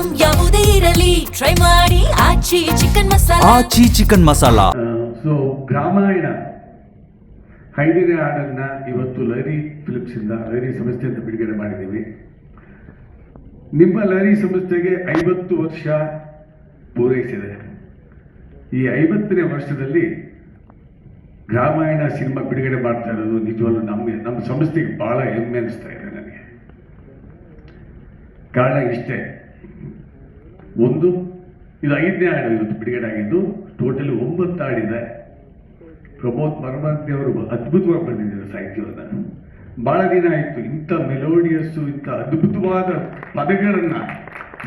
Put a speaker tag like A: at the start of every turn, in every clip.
A: Item ಯಾವುದೇ ಇರಲಿ try ಮಾಡಿ ಆಚಿ ಚಿಕನ್ ಮಸಾಲಾ.
B: ಸೊ ರಾಮಾಯಣ 5ನೇ ಹಾಡನ್ನ ಇವತ್ತು ಲಹರಿ ಫಿಲಿಪ್ಸ್ ಇಂದ ಲಹರಿ ಸಂಸ್ಥೆಯಿಂದ ಬಿಡುಗಡೆ ಮಾಡಿದ್ದೀವಿ. ನಿಮ್ಮ ಲಹರಿ ಸಂಸ್ಥೆಗೆ 50 ವರ್ಷ ಪೂರೈಸಿದೆ. ಈ 50ನೇ ವರ್ಷದಲ್ಲಿ ರಾಮಾಯಣ ಸಿನಿಮಾ ಬಿಡುಗಡೆ ಮಾಡ್ತಾ ಇರೋದು ನಿಜವಾಗ್ಲೂ ನಮ್ಮ ಸಂಸ್ಥೆಗೆ ಬಹಳ ಹೆಮ್ಮೆ ಅನಿಸ್ತಾ ಇದೆ ನನಗೆ. ಕಾರಣ ಇಷ್ಟೇ, ಒಂದು, ಇದು 5ನೇ ಹಾಡು ಇವತ್ತು ಬಿಡುಗಡೆ ಆಗಿದ್ದು. ಟೋಟಲಿ 9 ಹಾಡಿದೆ. ಪ್ರಮೋದ್ ಮರಮಂತಿ ಅವರು ಅದ್ಭುತವಾಗಿ ಬರೆದಿದ್ದಾರೆ ಸಾಹಿತ್ಯವನ್ನು. ಬಹಳ ದಿನ ಆಯಿತು ಇಂಥ ಮೆಲೋಡಿಯಸ್ಸು, ಇಂಥ ಅದ್ಭುತವಾದ ಪದಗಳನ್ನ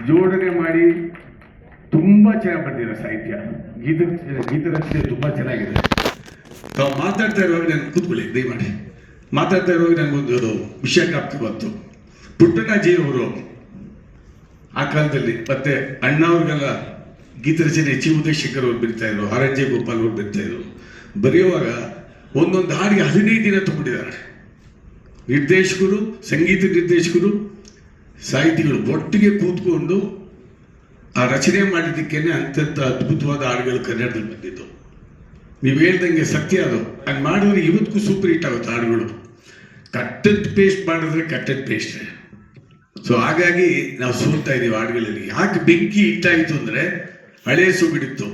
B: ಜೋಡಣೆ ಮಾಡಿ ತುಂಬ ಚೆನ್ನಾಗಿ ಬರೆದಿರೋ ಸಾಹಿತ್ಯ. ಗೀತರಚನೆ ತುಂಬ ಚೆನ್ನಾಗಿದೆ. ತಾವು ಮಾತಾಡ್ತಾ ಇರುವಾಗ ನಾನು ಕೂತ್ಕೊಳ್ಳಿ ದಯಮಾಡಿ. ಮಾತಾಡ್ತಾ ಇರುವಾಗ ನನಗೊಂದು ವಿಷಯ ಜ್ಞಾಪಕ ಬಂತು. ಪುಟ್ಟಣ್ಣಾಜಿ ಅವರು ಆ ಕಾಲದಲ್ಲಿ ಮತ್ತೆ ಅಣ್ಣವ್ರಿಗೆಲ್ಲ ಗೀತರಚನೆ ಚಿ ಉದಯಶೇಖರ್ ಅವ್ರು ಬರೀತಾ ಇದ್ರು, ಆರ್ ಎನ್ ಜೆ ಗೋಪಾಲ್ ಅವ್ರು ಬರೀತಾ ಇದ್ರು. ಬರೆಯುವಾಗ ಒಂದೊಂದು ಹಾಡಿಗೆ 15 ದಿನ ತಗೊಂಡಿದ್ದಾರೆ. ನಿರ್ದೇಶಕರು, ಸಂಗೀತ ನಿರ್ದೇಶಕರು, ಸಾಹಿತಿಗಳು ಒಟ್ಟಿಗೆ ಕೂತ್ಕೊಂಡು ಆ ರಚನೆ ಮಾಡಿದ್ದಕ್ಕೇನೆ ಅಂತ್ಯಂತ ಅದ್ಭುತವಾದ ಹಾಡುಗಳು ಕನ್ನಡದಲ್ಲಿ ಬಂದಿದ್ದು. ನೀವು ಹೇಳ್ದಂಗೆ ಸತ್ಯ ಅದು. ಹಂಗೆ ಮಾಡಿದ್ರೆ ಇವತ್ತಿಗೂ ಸೂಪರ್ ಹಿಟ್ ಆಗುತ್ತೆ ಹಾಡುಗಳು. ಕಟ್ಟೆಡ್ ಪೇಸ್ಟ್ ಮಾಡಿದ್ರೆ ಕಟ್ಟೆಡ್ ಪೇಸ್ಟ್. ಸೊ ಹಾಗಾಗಿ ನಾವು ಸೋಲ್ತಾ ಇದ್ದೀವಿ ಹಾಡುಗಳಲ್ಲಿ. ಯಾಕೆ ಬೆಂಕಿ ಹಿಟ್ಟಾಯಿತು ಅಂದರೆ ಹಳೆಯ ಸೊಗಡಿತ್ತು.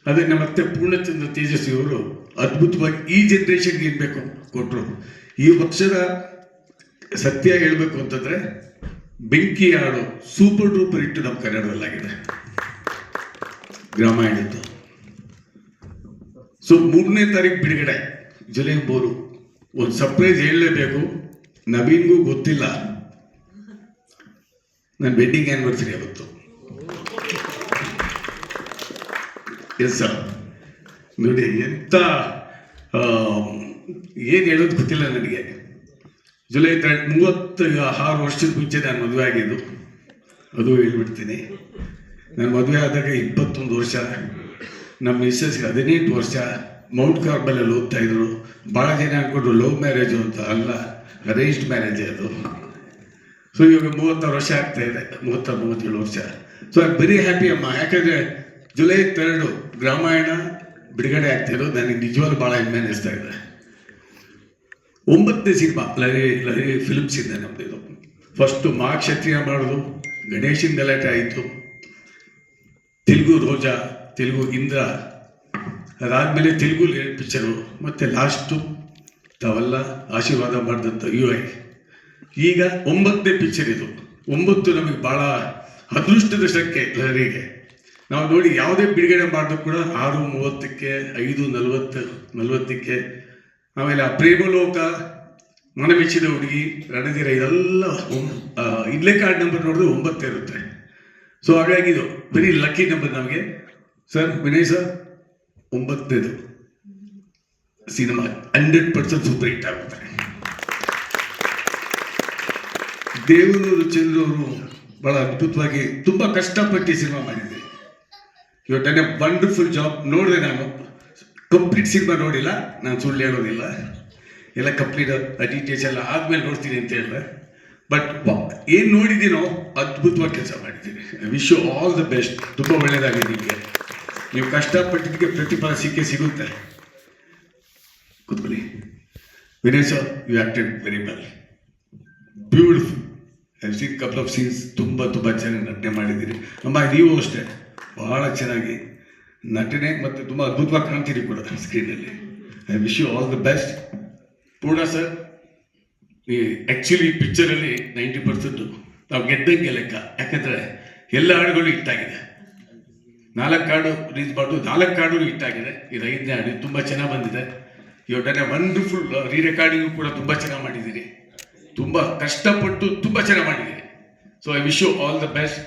B: ಅದನ್ನು ಮತ್ತೆ ಪೂರ್ಣಚಂದ್ರ ತೇಜಸ್ವಿ ಅವರು ಅದ್ಭುತವಾಗಿ ಈ ಜನ್ರೇಷನ್ಗೆ ಏನು ಬೇಕು ಕೊಟ್ಟರು. ಈ ವರ್ಷದ ಸತ್ಯ ಹೇಳಬೇಕು ಅಂತಂದರೆ ಬೆಂಕಿ ಹಾಡು ಸೂಪರ್ ಡೂಪರ್ ಹಿಟ್ಟು ನಮ್ಮ ಕನ್ನಡದಲ್ಲಾಗಿದೆ, ರಾಮಾಯಣದ್ದು. ಸೊ 3ನೇ ತಾರೀಕು ಬಿಡುಗಡೆ, ಜುಲೈ 3. ಒಂದು ಸರ್ಪ್ರೈಸ್ ಹೇಳಲೇಬೇಕು, ನವೀನ್ಗೂ ಗೊತ್ತಿಲ್ಲ, ನನ್ನ ವೆಡ್ಡಿಂಗ್ ಆ್ಯನಿವರ್ಸರಿ ಆವತ್ತು. ಎಸ್ ಸರ್, ನೋಡಿ ಎಂತ ಏನು ಹೇಳೋದು ಗೊತ್ತಿಲ್ಲ ನನಗೆ. ಜುಲೈ 36 ವರ್ಷದ ಮುಂಚೆ ನಾನು ಮದುವೆ ಆಗಿದ್ದು, ಅದು ಹೇಳ್ಬಿಡ್ತೀನಿ. ನಾನು ಮದುವೆ ಆದಾಗ 21 ವರ್ಷ, ನಮ್ಮ ಮಿಸ್ಸಸ್ಗೆ 18 ವರ್ಷ. ಮೌಂಟ್ ಕಾರ್ಬಲಲ್ಲಿ ಓದ್ತಾ ಇದ್ರು. ಭಾಳ ಜನ ಅನ್ಕೊಂಡ್ರು ಲವ್ ಮ್ಯಾರೇಜು ಅಂತ. ಅಲ್ಲ, ಅರೇಂಜ್ಡ್ ಮ್ಯಾರೇಜೇ ಅದು. ಸೊ ಇವಾಗ 36 ವರ್ಷ ಆಗ್ತಾ ಇದೆ, 37 ವರ್ಷ. ಸೊ ಐ ವೆರಿ ಹ್ಯಾಪಿ ಅಮ್ಮ. ಯಾಕಂದರೆ ಜುಲೈ 3 ರಾಮಾಯಣ ಬಿಡುಗಡೆ ಆಗ್ತಿರೋದು ನನಗೆ ನಿಜವಾಗ್ಲೂ ಭಾಳ ಹೆಮ್ಮೆ ಅನ್ನಿಸ್ತಾ ಇದೆ. 9ನೇ ಸಿನಿಮಾ ಲಹರಿ ಫಿಲ್ಮ್ಸ್ ಇಂದ ನಮ್ಮದು. ಫಸ್ಟು ಮಹಾಕ್ಷತ್ರಿಯ ಮಾಡೋದು, ಗಣೇಶನ್ ಗಲಾಟೆ ಆಯಿತು, ತೆಲುಗು ರೋಜಾ, ತೆಲುಗು ಇಂದ್ರ, ಅದಾದಮೇಲೆ ತೆಲುಗು ಪಿಕ್ಚರು, ಮತ್ತು ಲಾಸ್ಟು ತಾವೆಲ್ಲ ಆಶೀರ್ವಾದ ಮಾಡಿದಂಥ UI. ಈಗ 9ನೇ ಪಿಕ್ಚರ್ ಇದು. 9 ನಮಗೆ ಭಾಳ ಅದೃಷ್ಟದ ಸಂಖ್ಯೆ ಲಹರಿಗೆ. ನಾವು ನೋಡಿ ಯಾವುದೇ ಬಿಡುಗಡೆ ಮಾಡಿದ್ರು ಕೂಡ 6:30ಕ್ಕೆ, 5:40ಕ್ಕೆ, ಆಮೇಲೆ ಆ ಪ್ರೇಮಲೋಕ, ಮನಮೆಚ್ಚಿದ ಹುಡುಗಿ, ರಣಧೀರ, ಇದೆಲ್ಲ ಇಡ್ಲೆ ಕಾರ್ಡ್ ನಂಬರ್ ನೋಡಿದ್ರೆ 9 ಇರುತ್ತೆ. ಸೊ ಹಾಗಾಗಿ ಇದು ವೆರಿ ಲಕ್ಕಿ ನಂಬರ್ ನಮಗೆ. ಸರ್, ವಿನಯ್ ಸರ್, 9ನೇದು ಸಿನಿಮಾ 100% ಸೂಪರ್ ಹಿಟ್ ಆಗುತ್ತೆ. ದೇವನೂರು ಚಂದ್ರವರು ಬಹಳ ಅದ್ಭುತವಾಗಿ ತುಂಬ ಕಷ್ಟಪಟ್ಟು ಸಿನಿಮಾ ಮಾಡಿದ್ದೆ. You have done a wonderful job. ನೋಡಿದೆ ನಾನು, ಕಂಪ್ಲೀಟ್ ಸಿನಿಮಾ ನೋಡಿಲ್ಲ, ನಾನು ಸುಳ್ಳು ಹೇಳೋದಿಲ್ಲ. ಎಲ್ಲ ಕಂಪ್ಲೀಟ್ ಡೀಟೇಲ್ಸ್ ಎಲ್ಲ ಆದ್ಮೇಲೆ ನೋಡ್ತೀನಿ ಅಂತ ಹೇಳಿದೆ. ಬಟ್ ಏನು ನೋಡಿದ್ದೀನೋ ಅದ್ಭುತವಾಗಿ ಕೆಲಸ ಮಾಡಿದ್ದೀನಿ. I wish you all the best. ತುಂಬ ಒಳ್ಳೆಯದಾಗಿದೆ ನಿಮಗೆ. ನೀವು ಕಷ್ಟಪಟ್ಟಿದ್ದಕ್ಕೆ ಪ್ರತಿಫಲ ಸಿಗುತ್ತೆ. ಕೂತ್ಕೊಳ್ಳಿ. Vinay sir, you acted very well, beautiful. I seen couple of scenes. ತುಂಬ ಚೆನ್ನಾಗಿ ನಟನೆ ಮಾಡಿದ್ದೀರಿ ಅಮ್ಮ. ನೀವು ಅಷ್ಟೇ ಭಾಳ ಚೆನ್ನಾಗಿ ನಟನೆ ಮತ್ತು ತುಂಬ ಅದ್ಭುತವಾಗಿ ಕಾಣ್ತೀರಿ ಕೂಡ ಸ್ಕ್ರೀನಲ್ಲಿ. I wish you all the best. Poorna sir, ಈ ಆ್ಯಕ್ಚುಲಿ ಪಿಕ್ಚರಲ್ಲಿ 90% ನಾವು ಗೆದ್ದಂಗೆ ಲೆಕ್ಕ. ಯಾಕಂದರೆ ಎಲ್ಲ ಹಾಡುಗಳು ಹಿಟ್ಟಾಗಿದೆ. 4 ಹಾಡು ರಿಲೀಸ್ ಮಾಡೋದು, 4 ಹಾಡು ಹಿಟ್ಟಾಗಿದೆ. ಇದು 5ನೇ ಹಾಡು ತುಂಬ ಚೆನ್ನಾಗಿ ಬಂದಿದೆ. ಇವಾಗ done a wonderful re recording ಕೂಡ ತುಂಬ ಚೆನ್ನಾಗಿ ಮಾಡಿದ್ದೀರಿ. ತುಂಬ ಕಷ್ಟಪಟ್ಟು ತುಂಬ ಚೆನ್ನಾಗಿ ಮಾಡಿದ್ದೀರಿ. So I wish you all the best.